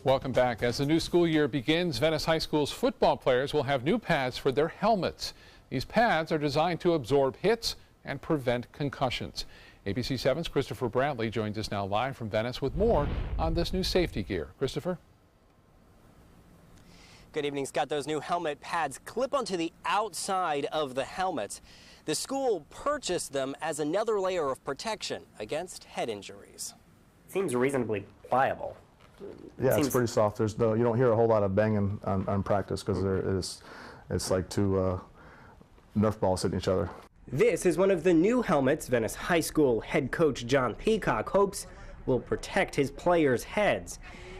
Welcome back. As the new school year begins, Venice High School's football players will have new pads for their helmets. These pads are designed to absorb hits and prevent concussions. ABC 7's Christopher Brantley joins us now live from Venice with more on this new safety gear. Christopher? Good evening, Scott. Those new helmet pads clip onto the outside of the helmet. The school purchased them as another layer of protection against head injuries. Seems reasonably pliable. Yeah, it's pretty soft. You don't hear a whole lot of banging on practice because it's like two Nerf balls hitting each other. This is one of the new helmets Venice High School head coach John Peacock hopes will protect his players' heads.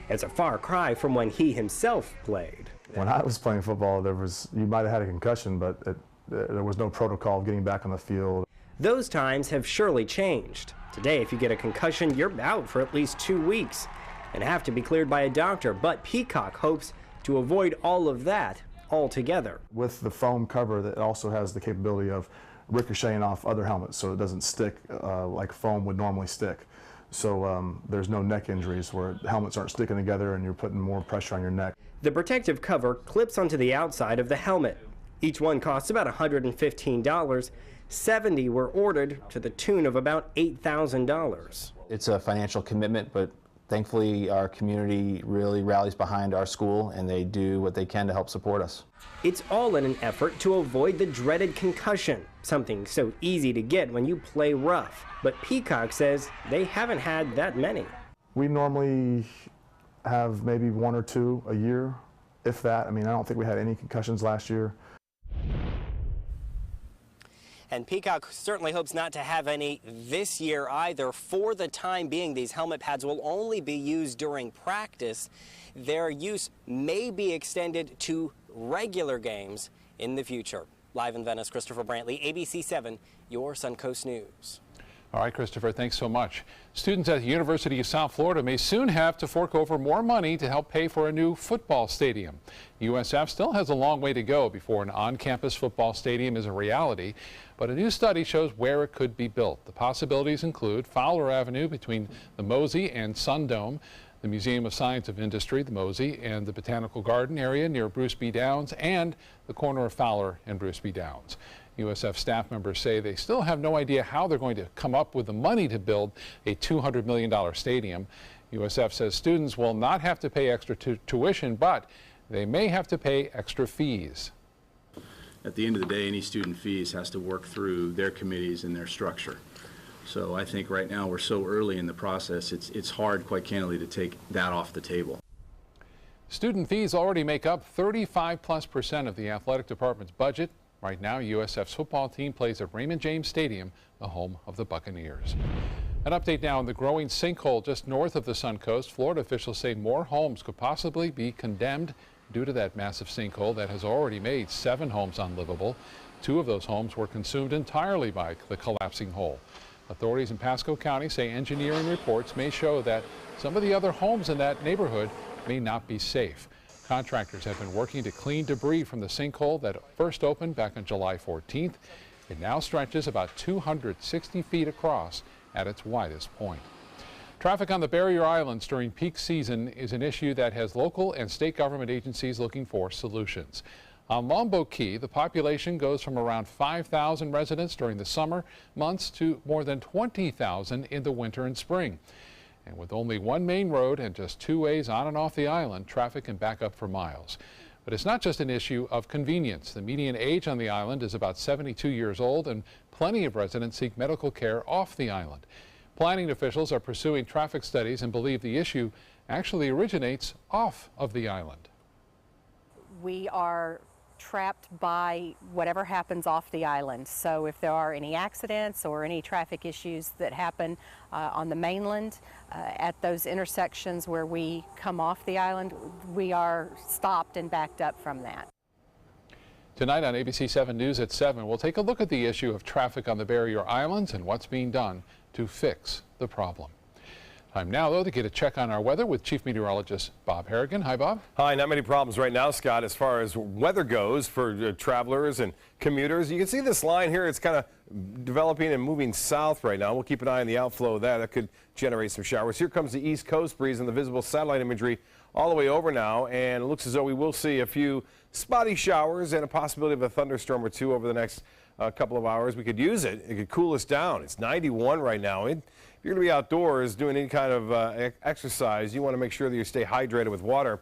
It's a far cry from when he himself played. When I was playing football, you might have had a concussion, but there was no protocol of getting back on the field. Those times have surely changed. Today, if you get a concussion, you're out for at least 2 weeks and have to be cleared by a doctor. But Peacock hopes to avoid all of that altogether. With the foam cover, that also has the capability of ricocheting off other helmets, so it doesn't stick like foam would normally stick. So there's no neck injuries where helmets aren't sticking together and you're putting more pressure on your neck. The protective cover clips onto the outside of the helmet. Each one costs about $115. 70 were ordered to the tune of about $8,000. It's a financial commitment, but thankfully our community really rallies behind our school and they do what they can to help support us. It's all in an effort to avoid the dreaded concussion, something so easy to get when you play rough. But Peacock says they haven't had that many. We normally have maybe 1 or 2 a year, if that. I mean, I don't think we had any concussions last year. And Peacock certainly hopes not to have any this year either. For the time being, these helmet pads will only be used during practice. Their use may be extended to regular games in the future. Live in Venice, Christopher Brantley, ABC 7, your Suncoast News. All right, Christopher, thanks so much. Students at the University of South Florida may soon have to fork over more money to help pay for a new football stadium. USF still has a long way to go before an on-campus football stadium is a reality, but a new study shows where it could be built. The possibilities include Fowler Avenue between the Mosey and Sundome, the Museum of Science and Industry, the Mosey, and the Botanical Garden area near Bruce B. Downs, and the corner of Fowler and Bruce B. Downs. USF staff members say they still have no idea how they're going to come up with the money to build a $200 million stadium. USF says students will not have to pay extra tuition, but they may have to pay extra fees. At the end of the day, any student fees has to work through their committees and their structure. So I think right now we're so early in the process, it's hard, quite candidly, to take that off the table. Student fees already make up 35+% of the athletic department's budget. Right now, USF's football team plays at Raymond James Stadium, the home of the Buccaneers. An update now on the growing sinkhole just north of the Suncoast. Florida officials say more homes could possibly be condemned due to that massive sinkhole that has already made 7 homes unlivable. 2 of those homes were consumed entirely by the collapsing hole. Authorities in Pasco County say engineering reports may show that some of the other homes in that neighborhood may not be safe. Contractors have been working to clean debris from the sinkhole that first opened back on July 14th. It now stretches about 260 feet across at its widest point. Traffic on the Barrier Islands during peak season is an issue that has local and state government agencies looking for solutions. On Longboat Key, the population goes from around 5,000 residents during the summer months to more than 20,000 in the winter and spring. And with only one main road and just 2 ways on and off the island, traffic can back up for miles. But it's not just an issue of convenience. The median age on the island is about 72 years old, and plenty of residents seek medical care off the island. Planning officials are pursuing traffic studies and believe the issue actually originates off of the island. We are trapped by whatever happens off the island. So if there are any accidents or any traffic issues that happen on the mainland at those intersections where we come off the island, we are stopped and backed up from that. Tonight on ABC 7 News at 7, we'll take a look at the issue of traffic on the Barrier Islands and what's being done to fix the problem. Time now, though, to get a check on our weather with Chief Meteorologist Bob Harrigan. Hi, Bob. Hi. Not many problems right now, Scott, as far as weather goes for travelers and commuters. You can see this line here. It's kind of developing and moving south right now. We'll keep an eye on the outflow of that. That could generate some showers. Here comes the East Coast breeze and the visible satellite imagery all the way over now, and it looks as though we will see a few spotty showers and a possibility of a thunderstorm or two over the next couple of hours. We could use it. It could cool us down. It's 91 right now. If you're going to be outdoors doing any kind of exercise, you want to make sure that you stay hydrated with water.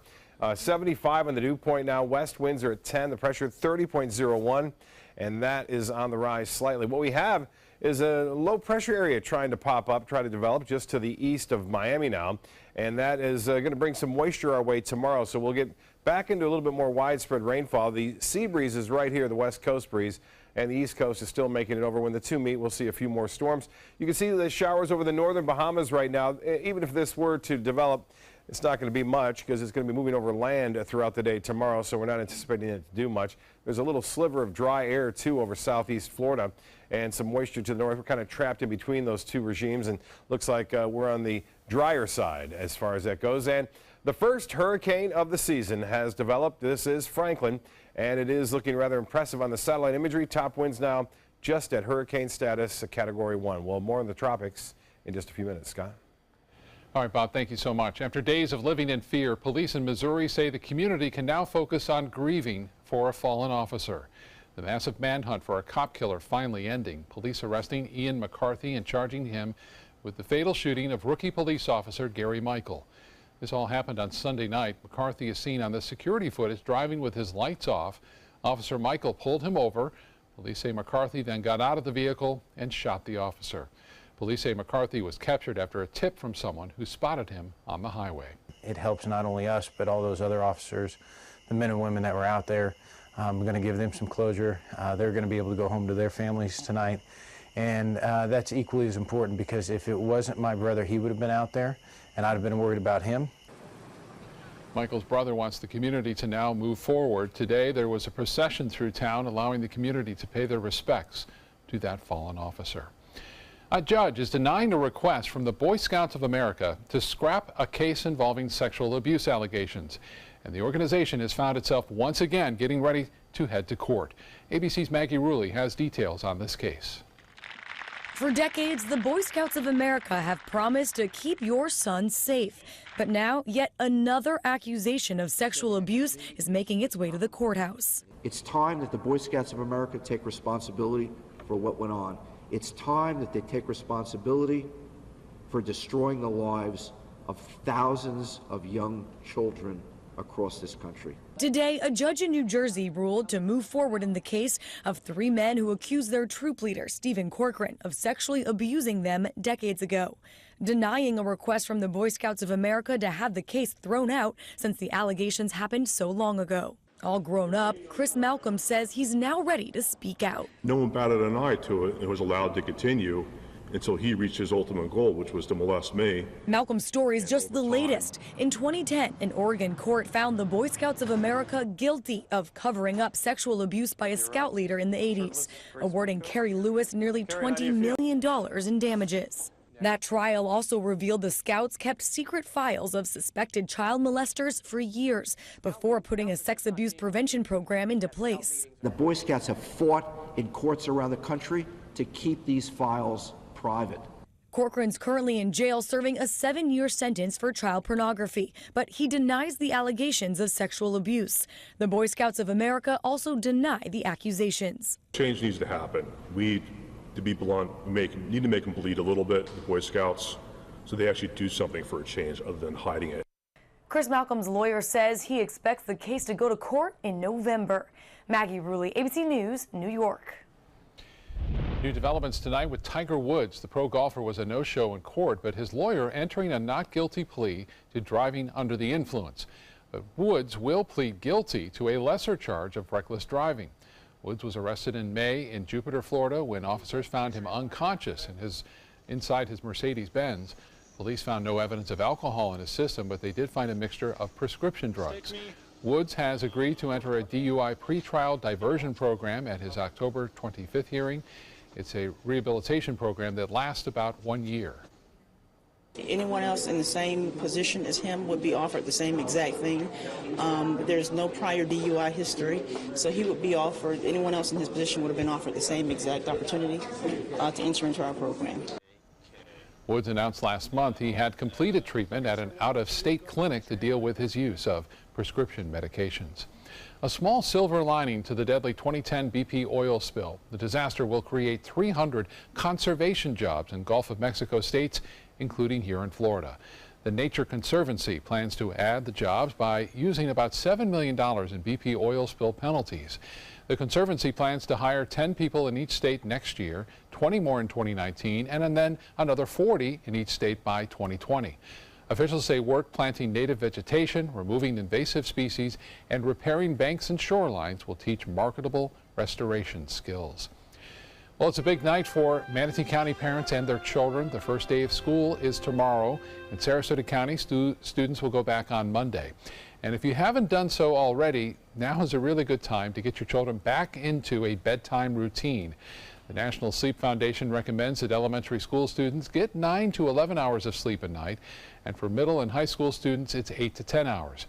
75 on the dew point now. West winds are at 10. The pressure 30.01, and that is on the rise slightly. What we have is a low pressure area trying to pop up, try to develop just to the east of Miami now, and that is going to bring some moisture our way tomorrow. So we'll get back into a little bit more widespread rainfall. The sea breeze is right here, the west coast breeze, and the east coast is still making it over. When the two meet, we'll see a few more storms. You can see the showers over the northern Bahamas right now. Even if this were to develop, it's not going to be much because it's going to be moving over land throughout the day tomorrow, so we're not anticipating it to do much. There's a little sliver of dry air, too, over southeast Florida and some moisture to the north. We're kind of trapped in between those two regimes, and looks like we're on the drier side as far as that goes. And the first hurricane of the season has developed. This is Franklin, and it is looking rather impressive on the satellite imagery. Top winds now just at hurricane status, Category 1. Well, more in the tropics in just a few minutes. Scott? All right, Bob, thank you so much. After days of living in fear, police in Missouri say the community can now focus on grieving for a fallen officer. The massive manhunt for a cop killer finally ending. Police arresting Ian McCarthy and charging him with the fatal shooting of rookie police officer Gary Michael. This all happened on Sunday night. McCarthy is seen on the security footage driving with his lights off. Officer Michael pulled him over. Police say McCarthy then got out of the vehicle and shot the officer. Police say McCarthy was captured after a tip from someone who spotted him on the highway. It helps not only us, but all those other officers, the men and women that were out there. We're going to give them some closure. They're going to be able to go home to their families tonight. And that's equally as important, because if it wasn't my brother, he would have been out there, and I'd have been worried about him. Michael's brother wants the community to now move forward. Today, there was a procession through town allowing the community to pay their respects to that fallen officer. A judge is denying a request from the Boy Scouts of America to scrap a case involving sexual abuse allegations. And the organization has found itself once again getting ready to head to court. ABC's Maggie Rulli has details on this case. For decades, the Boy Scouts of America have promised to keep your son safe. But now, yet another accusation of sexual abuse is making its way to the courthouse. It's time that the Boy Scouts of America take responsibility for what went on. It's time that they take responsibility for destroying the lives of thousands of young children across this country. Today, a judge in New Jersey ruled to move forward in the case of 3 men who accused their troop leader, Stephen Corcoran, of sexually abusing them decades ago, denying a request from the Boy Scouts of America to have the case thrown out since the allegations happened so long ago. All grown up, Chris Malcolm says he's now ready to speak out. No one batted an eye to it. It was allowed to continue until he reached his ultimate goal, which was to molest me. Malcolm's story is just the latest. In 2010, an Oregon court found the Boy Scouts of America guilty of covering up sexual abuse by a scout leader in the 80s, awarding Kerry Lewis nearly $20 million in damages. That trial also revealed the Scouts kept secret files of suspected child molesters for years before putting a sex abuse prevention program into place. The Boy Scouts have fought in courts around the country to keep these files private. Corcoran's currently in jail serving a 7-year sentence for child pornography, but he denies the allegations of sexual abuse. The Boy Scouts of America also deny the accusations. Change needs to happen. We, to be blunt, need to make them bleed a little bit, the Boy Scouts, so they actually do something for a change other than hiding it. Chris Malcolm's lawyer says he expects the case to go to court in November. Maggie Rulli, ABC News, New York. New developments tonight with Tiger Woods. The pro golfer was a no-show in court, but his lawyer entering a not guilty plea to driving under the influence. But Woods will plead guilty to a lesser charge of reckless driving. Woods was arrested in May in Jupiter, Florida, when officers found him unconscious inside his Mercedes-Benz. Police found no evidence of alcohol in his system, but they did find a mixture of prescription drugs. Woods has agreed to enter a DUI pretrial diversion program at his October 25th hearing. It's a rehabilitation program that lasts about 1 year. Anyone else in the same position as him would be offered the same exact thing. There's no prior DUI history, so he would be offered, anyone else in his position would have been offered the same exact opportunity to enter into our program. Woods announced last month he had completed treatment at an out-of-state clinic to deal with his use of prescription medications. A small silver lining to the deadly 2010 BP oil spill. The disaster will create 300 conservation jobs in Gulf of Mexico states, including here in Florida. The Nature Conservancy plans to add the jobs by using about $7 million in BP oil spill penalties. The Conservancy plans to hire 10 people in each state next year, 20 more in 2019, and then another 40 in each state by 2020. Officials say work planting native vegetation, removing invasive species, and repairing banks and shorelines will teach marketable restoration skills. Well, it's a big night for Manatee County parents and their children. The first day of school is tomorrow. In Sarasota County, students will go back on Monday. And if you haven't done so already, now is a really good time to get your children back into a bedtime routine. The National Sleep Foundation recommends that elementary school students get 9 to 11 hours of sleep a night, and for middle and high school students, it's 8 to 10 hours.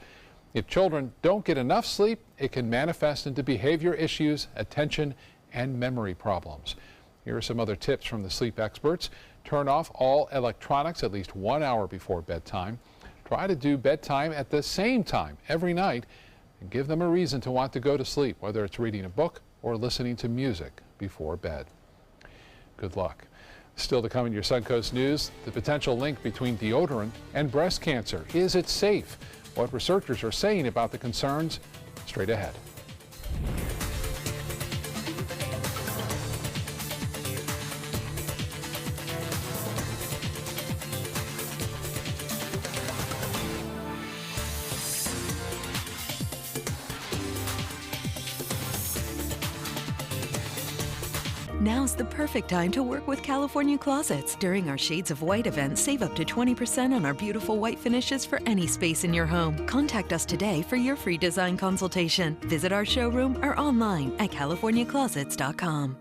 If children don't get enough sleep, it can manifest into behavior issues, attention, and memory problems. Here are some other tips from the sleep experts. Turn off all electronics at least 1 hour before bedtime. Try to do bedtime at the same time every night and give them a reason to want to go to sleep, whether it's reading a book or listening to music before bed. Good luck. Still to come in your Suncoast News, the potential link between deodorant and breast cancer. Is it safe? What researchers are saying about the concerns, straight ahead. Now's the perfect time to work with California Closets. During our Shades of White event, save up to 20% on our beautiful white finishes for any space in your home. Contact us today for your free design consultation. Visit our showroom or online at californiaclosets.com.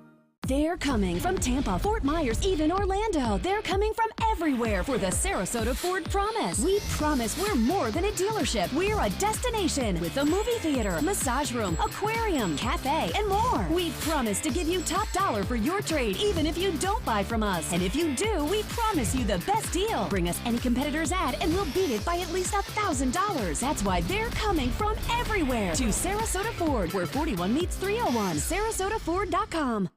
They're coming from Tampa, Fort Myers, even Orlando. They're coming from everywhere for the Sarasota Ford Promise. We promise we're more than a dealership. We're a destination with a movie theater, massage room, aquarium, cafe, and more. We promise to give you top dollar for your trade, even if you don't buy from us. And if you do, we promise you the best deal. Bring us any competitor's ad and we'll beat it by at least $1,000. That's why they're coming from everywhere to Sarasota Ford, where 41 meets 301. SarasotaFord.com.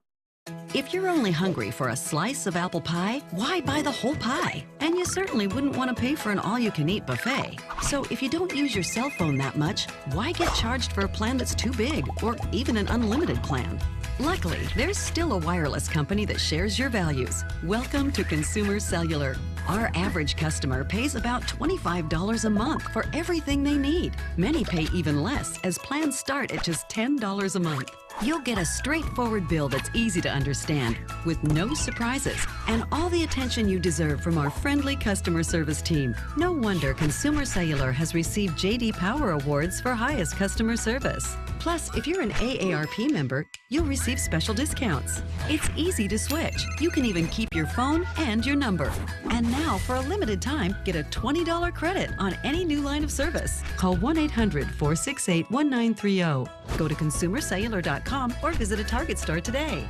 If you're only hungry for a slice of apple pie, why buy the whole pie? And you certainly wouldn't want to pay for an all-you-can-eat buffet. So if you don't use your cell phone that much, why get charged for a plan that's too big, or even an unlimited plan? Luckily, there's still a wireless company that shares your values. Welcome to Consumer Cellular. Our average customer pays about $25 a month for everything they need. Many pay even less, as plans start at just $10 a month. You'll get a straightforward bill that's easy to understand, with no surprises, and all the attention you deserve from our friendly customer service team. No wonder Consumer Cellular has received J.D. Power Awards for highest customer service. Plus, if you're an AARP member, you'll receive special discounts. It's easy to switch. You can even keep your phone and your number. And now, for a limited time, get a $20 credit on any new line of service. Call 1-800-468-1930. Go to consumercellular.com or visit a Target store today.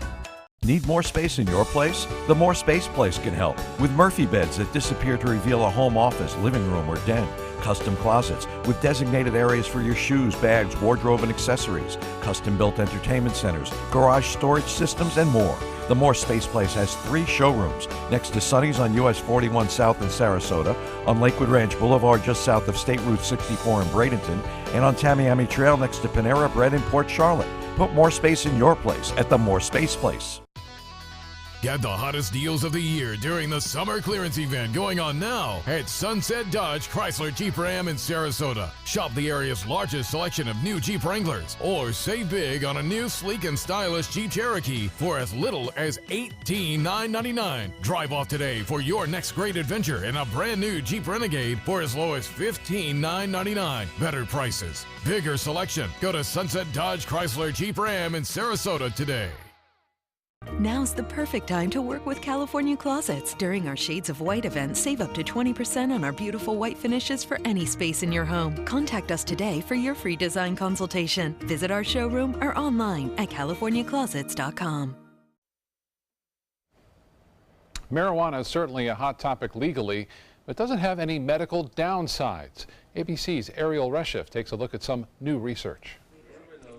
Need more space in your place? The More Space Place can help with Murphy beds that disappear to reveal a home office, living room, or den. Custom closets with designated areas for your shoes, bags, wardrobe, and accessories. Custom-built entertainment centers, garage storage systems, and more. The More Space Place has 3 showrooms next to Sonny's on US 41 South in Sarasota, on Lakewood Ranch Boulevard just south of State Route 64 in Bradenton, and on Tamiami Trail next to Panera Bread in Port Charlotte. Put more space in your place at the More Space Place. Get the hottest deals of the year during the summer clearance event going on now at Sunset Dodge Chrysler Jeep Ram in Sarasota. Shop the area's largest selection of new Jeep Wranglers, or save big on a new sleek and stylish Jeep Cherokee for as little as $18,999. Drive off today for your next great adventure in a brand new Jeep Renegade for as low as $15,999. Better prices, bigger selection. Go to Sunset Dodge Chrysler Jeep Ram in Sarasota today. Now's the perfect time to work with California Closets. During our Shades of White event, save up to 20% on our beautiful white finishes for any space in your home. Contact us today for your free design consultation. Visit our showroom or online at californiaclosets.com. Marijuana is certainly a hot topic legally, but doesn't have any medical downsides. ABC's Ariel Reshef takes a look at some new research.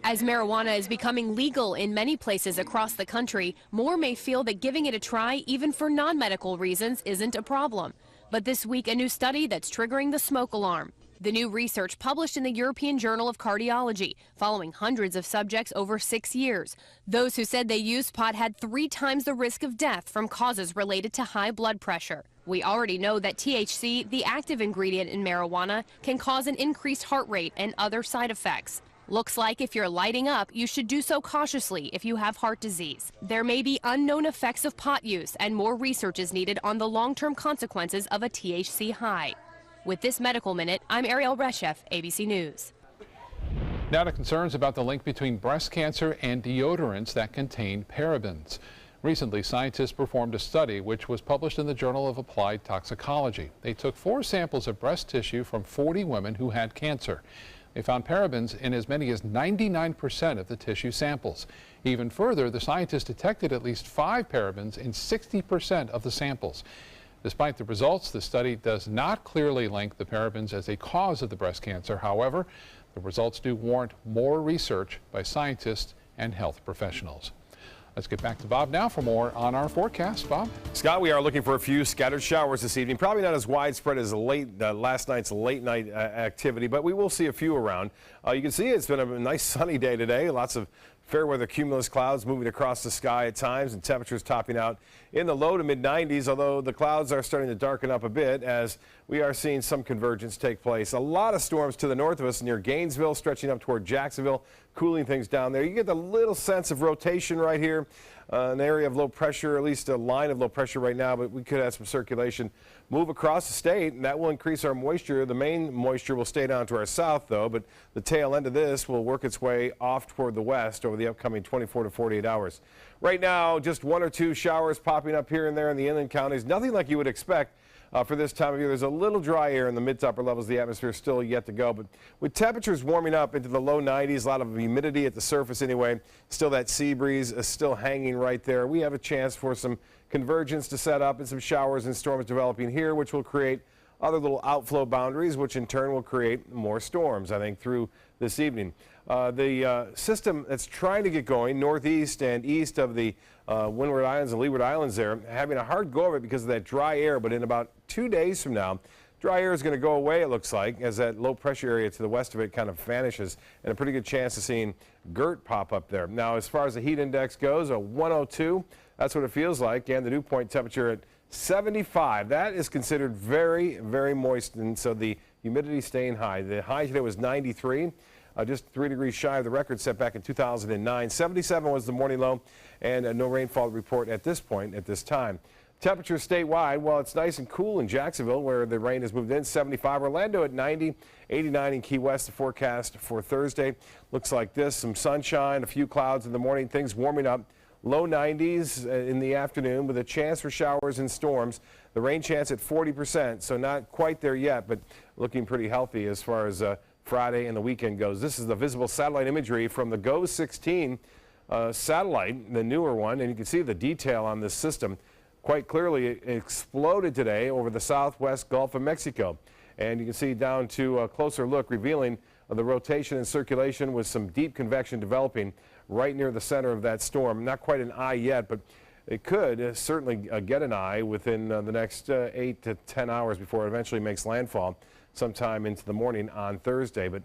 As marijuana is becoming legal in many places across the country, more may feel that giving it a try, even for non-medical reasons, isn't a problem. But this week, a new study that's triggering the smoke alarm. The new research published in the European Journal of Cardiology, following hundreds of subjects over 6 years. Those who said they used pot had 3 times the risk of death from causes related to high blood pressure. We already know that THC, the active ingredient in marijuana, can cause an increased heart rate and other side effects. Looks like if you're lighting up, you should do so cautiously if you have heart disease. There may be unknown effects of pot use, and more research is needed on the long-term consequences of a THC high. With this Medical Minute, I'm Ariel Reshef, ABC News. Now to concerns about the link between breast cancer and deodorants that contain parabens. Recently, scientists performed a study which was published in the Journal of Applied Toxicology. They took 4 samples of breast tissue from 40 women who had cancer. They found parabens in as many as 99% of the tissue samples. Even further, the scientists detected at least 5 parabens in 60% of the samples. Despite the results, the study does not clearly link the parabens as a cause of the breast cancer. However, the results do warrant more research by scientists and health professionals. Let's get back to Bob now for more on our forecast. Bob? Scott, we are looking for a few scattered showers this evening. Probably not as widespread as last night's late night activity, but we will see a few around. You can see it's been a nice sunny day today. Lots of fair weather cumulus clouds moving across the sky at times, and temperatures topping out in the low to mid 90s, although the clouds are starting to darken up a bit as we are seeing some convergence take place. A lot of storms to the north of us near Gainesville, stretching up toward Jacksonville, cooling things down there. You get the little sense of rotation right here, an area of low pressure, at least a line of low pressure right now, but we could have some circulation move across the state, and that will increase our moisture. The main moisture will stay down to our south, though, but the tail end of this will work its way off toward the west over the upcoming 24 to 48 hours. Right now, just 1 or 2 showers popping up here and there in the inland counties. Nothing like you would expect for this time of year. There's a little dry air in the mid to upper levels of the atmosphere, still yet to go. But with temperatures warming up into the low 90s, a lot of humidity at the surface anyway, still that sea breeze is still hanging right there. We have a chance for some convergence to set up and some showers and storms developing here, which will create other little outflow boundaries, which in turn will create more storms, I think, through this evening. The system that's trying to get going northeast and east of the Windward Islands and Leeward Islands there, having a hard go of it because of that dry air, but in about 2 days from now, dry air is going to go away, it looks like, as that low pressure area to the west of it kind of vanishes, and a pretty good chance of seeing GERT pop up there. Now, as far as the heat index goes, a 102, that's what it feels like, and the dew point temperature at 75. That is considered very, very moist, and so the humidity staying high. The high today was 93. Just 3 degrees shy of the record set back in 2009. 77 was the morning low, and no rainfall report at this point, at this time. Temperatures statewide, well, it's nice and cool in Jacksonville, where the rain has moved in, 75. Orlando at 90, 89 in Key West. The forecast for Thursday looks like this. Some sunshine, a few clouds in the morning, things warming up. Low 90s in the afternoon with a chance for showers and storms. The rain chance at 40%, so not quite there yet, but looking pretty healthy as far as Friday and the weekend goes. This is the visible satellite imagery from the GOES 16 satellite, the newer one, and you can see the detail on this system quite clearly. It exploded today over the southwest Gulf of Mexico, and you can see down to a closer look revealing the rotation and circulation with some deep convection developing right near the center of that storm. Not quite an eye yet, but it could certainly get an eye within the next 8 to 10 hours before it eventually makes landfall sometime into the morning on Thursday. But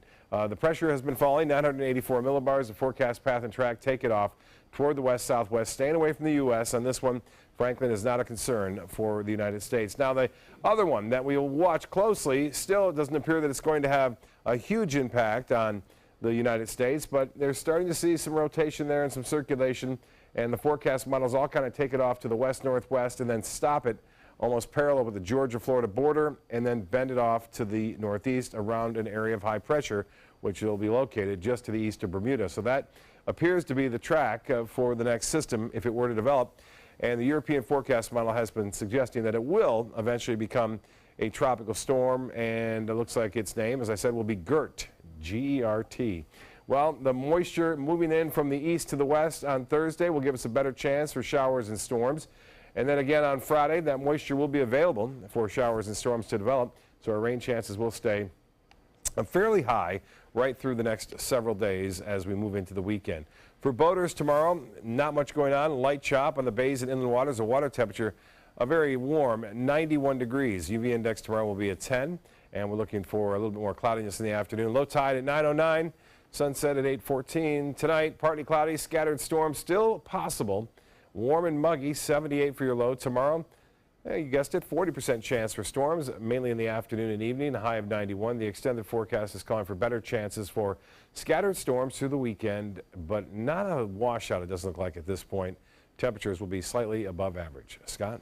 the pressure has been falling, 984 millibars. The forecast path and track take it off toward the west-southwest, staying away from the U.S. on this one. Franklin is not a concern for the United States. Now, the other one that we will watch closely, still it doesn't appear that it's going to have a huge impact on the United States, but they're starting to see some rotation there and some circulation, and the forecast models all kind of take it off to the west-northwest and then stop it almost parallel with the Georgia-Florida border, and then bend it off to the northeast around an area of high pressure, which will be located just to the east of Bermuda. So that appears to be the track for the next system if it were to develop. And the European forecast model has been suggesting that it will eventually become a tropical storm, and it looks like its name, as I said, will be GERT, G-E-R-T. Well, the moisture moving in from the east to the west on Thursday will give us a better chance for showers and storms. And then again on Friday, that moisture will be available for showers and storms to develop, so our rain chances will stay fairly high right through the next several days as we move into the weekend. For boaters tomorrow, not much going on. Light chop on the bays and inland waters. The water temperature very warm, 91 degrees. UV index tomorrow will be at 10, and we're looking for a little bit more cloudiness in the afternoon. Low tide at 9:09, sunset at 8:14. Tonight, partly cloudy, scattered storms still possible. Warm and muggy, 78 for your low. Tomorrow, you guessed it, 40% chance for storms, mainly in the afternoon and evening, a high of 91. The extended forecast is calling for better chances for scattered storms through the weekend, but not a washout, it doesn't look like at this point. Temperatures will be slightly above average. Scott?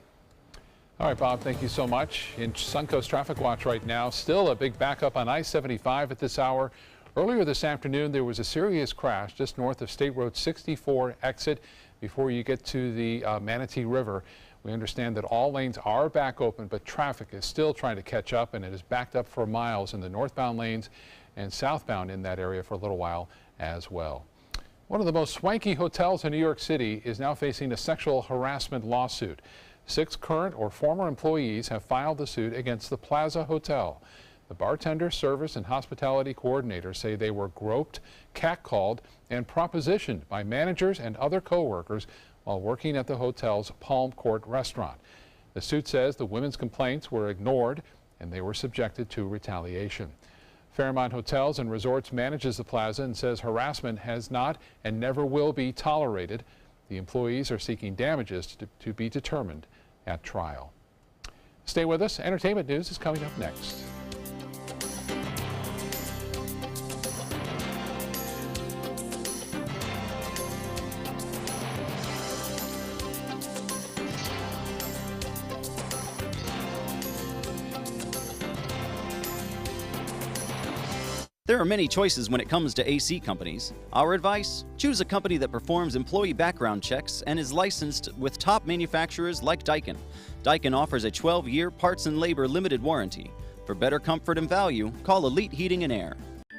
All right, Bob, thank you so much. In Suncoast Traffic Watch right now, still a big backup on I-75 at this hour. Earlier this afternoon, there was a serious crash just north of State Road 64 exit before you get to the Manatee River. We understand that all lanes are back open, but traffic is still trying to catch up, and it is backed up for miles in the northbound lanes and southbound in that area for a little while as well. One of the most swanky hotels in New York City is now facing a sexual harassment lawsuit. 6 current or former employees have filed the suit against the Plaza Hotel. The bartender, service, and hospitality coordinators say they were groped, catcalled, and propositioned by managers and other co-workers while working at the hotel's Palm Court restaurant. The suit says the women's complaints were ignored and they were subjected to retaliation. Fairmont Hotels and Resorts manages the Plaza and says harassment has not and never will be tolerated. The employees are seeking damages to be determined at trial. Stay with us. Entertainment news is coming up next. There are many choices when it comes to AC companies. Our advice? Choose a company that performs employee background checks and is licensed with top manufacturers like Daikin. Daikin offers a 12-year parts and labor limited warranty. For better comfort and value, call Elite Heating and Air.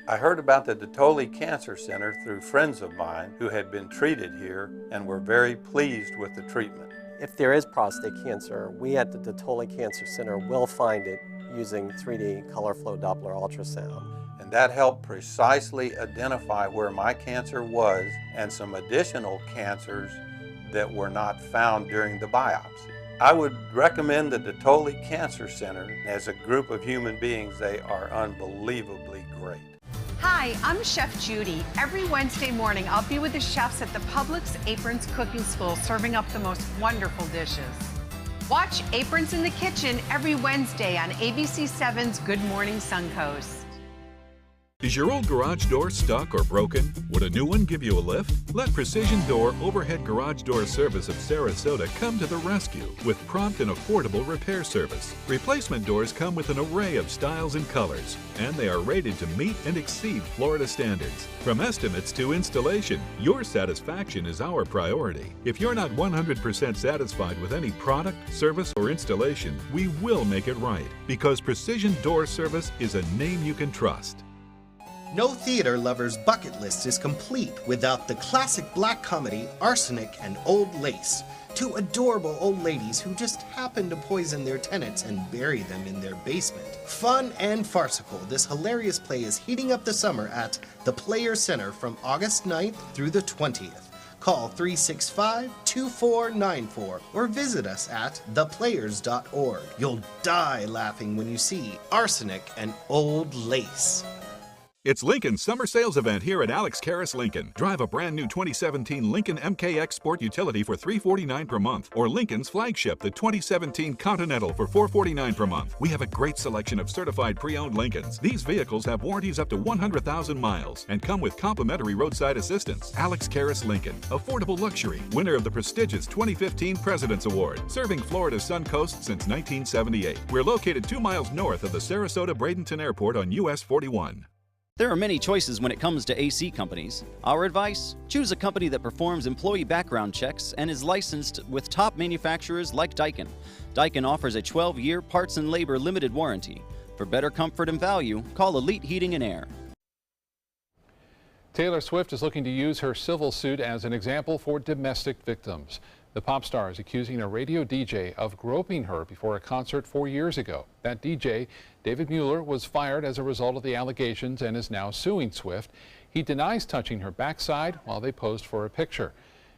I heard about the Dotoli Cancer Center through friends of mine who had been treated here and were very pleased with the treatment. If there is prostate cancer, we at the Dotoli Cancer Center will find it using 3D color flow Doppler ultrasound. And that helped precisely identify where my cancer was and some additional cancers that were not found during the biopsy. I would recommend the Dotoli Cancer Center. As a group of human beings, they are unbelievably great. Hi, I'm Chef Judy. Every Wednesday morning, I'll be with the chefs at the Publix Aprons Cooking School serving up the most wonderful dishes. Watch Aprons in the Kitchen every Wednesday on ABC7's Good Morning Suncoast. Is your old garage door stuck or broken? Would a new one give you a lift? Let Precision Door Overhead Garage Door Service of Sarasota come to the rescue with prompt and affordable repair service. Replacement doors come with an array of styles and colors, and they are rated to meet and exceed Florida standards. From estimates to installation, your satisfaction is our priority. If you're not 100% satisfied with any product, service, or installation, we will make it right, because Precision Door Service is a name you can trust. No theater lover's bucket list is complete without the classic black comedy Arsenic and Old Lace. 2 adorable old ladies who just happen to poison their tenants and bury them in their basement. Fun and farcical, this hilarious play is heating up the summer at the Players Center from August 9th through the 20th. Call 365-2494 or visit us at theplayers.org. You'll die laughing when you see Arsenic and Old Lace. It's Lincoln's summer sales event here at Alex Karras Lincoln. Drive a brand new 2017 Lincoln MKX Sport Utility for $349 per month, or Lincoln's flagship, the 2017 Continental, for $449 per month. We have a great selection of certified pre-owned Lincolns. These vehicles have warranties up to 100,000 miles and come with complimentary roadside assistance. Alex Karras Lincoln, affordable luxury, winner of the prestigious 2015 President's Award, serving Florida's Sun Coast since 1978. We're located 2 miles north of the Sarasota-Bradenton Airport on US 41. There are many choices when it comes to AC companies. Our advice? Choose a company that performs employee background checks and is licensed with top manufacturers like Daikin. Daikin offers a 12-year parts and labor limited warranty. For better comfort and value, call Elite Heating and Air. Taylor Swift is looking to use her civil suit as an example for domestic victims. The pop star is accusing a radio DJ of groping her before a concert 4 years ago. That DJ, David Mueller, was fired as a result of the allegations and is now suing Swift. He denies touching her backside while they posed for a picture.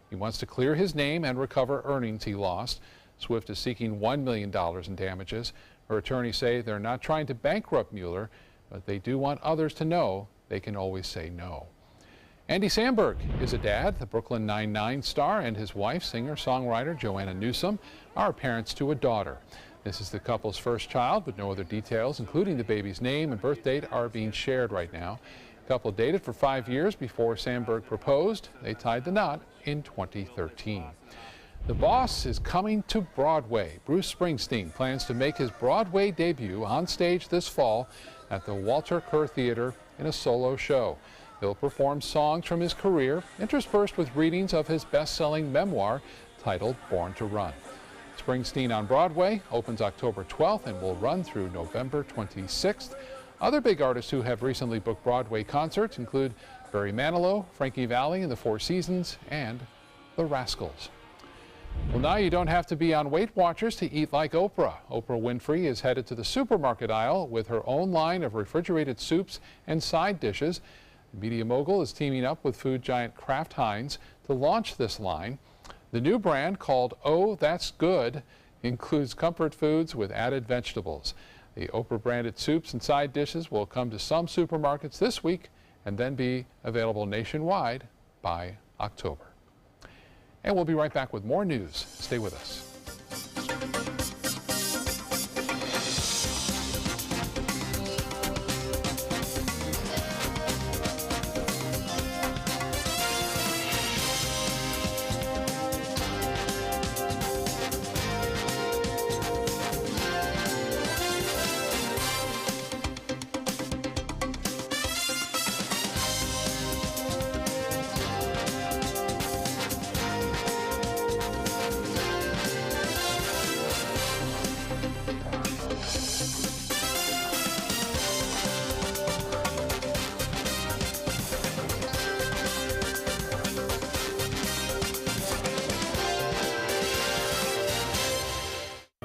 He wants to clear his name and recover earnings he lost. Swift is seeking $1 million in damages. Her attorneys say they're not trying to bankrupt Mueller, but they do want others to know they can always say no. Andy Samberg is a dad. The Brooklyn Nine-Nine star and his wife, singer-songwriter Joanna Newsom, are parents to a daughter. This is the couple's first child, but no other details, including the baby's name and birth date, are being shared right now. The couple dated for 5 years before Samberg proposed. They tied the knot in 2013. The Boss is coming to Broadway. Bruce Springsteen plans to make his Broadway debut on stage this fall at the Walter Kerr Theater in a solo show. He'll perform songs from his career, interspersed with readings of his best-selling memoir titled Born to Run. Springsteen on Broadway opens October 12th and will run through November 26th. Other big artists who have recently booked Broadway concerts include Barry Manilow, Frankie Valli and the Four Seasons, and the Rascals. Well, now you don't have to be on Weight Watchers to eat like Oprah. Oprah Winfrey is headed to the supermarket aisle with her own line of refrigerated soups and side dishes. The media mogul is teaming up with food giant Kraft Heinz to launch this line. The new brand, called Oh That's Good, includes comfort foods with added vegetables. The Oprah branded soups and side dishes will come to some supermarkets this week and then be available nationwide by October. And we'll be right back with more news. Stay with us.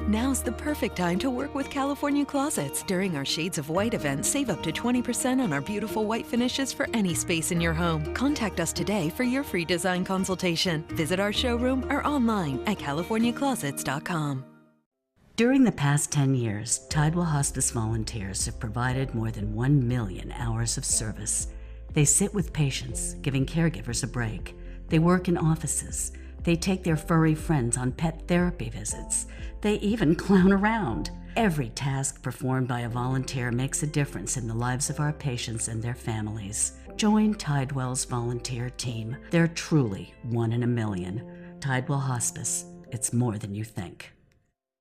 Now's the perfect time to work with California Closets. During our Shades of White event, save up to 20% on our beautiful white finishes for any space in your home. Contact us today for your free design consultation. Visit our showroom or online at californiaclosets.com. During the past 10 years, Tidewell Hospice volunteers have provided more than 1 million hours of service. They sit with patients, giving caregivers a break. They work in offices. They take their furry friends on pet therapy visits. They even clown around. Every task performed by a volunteer makes a difference in the lives of our patients and their families. Join Tidewell's volunteer team. They're truly 1 in a million. Tidewell Hospice. It's more than you think.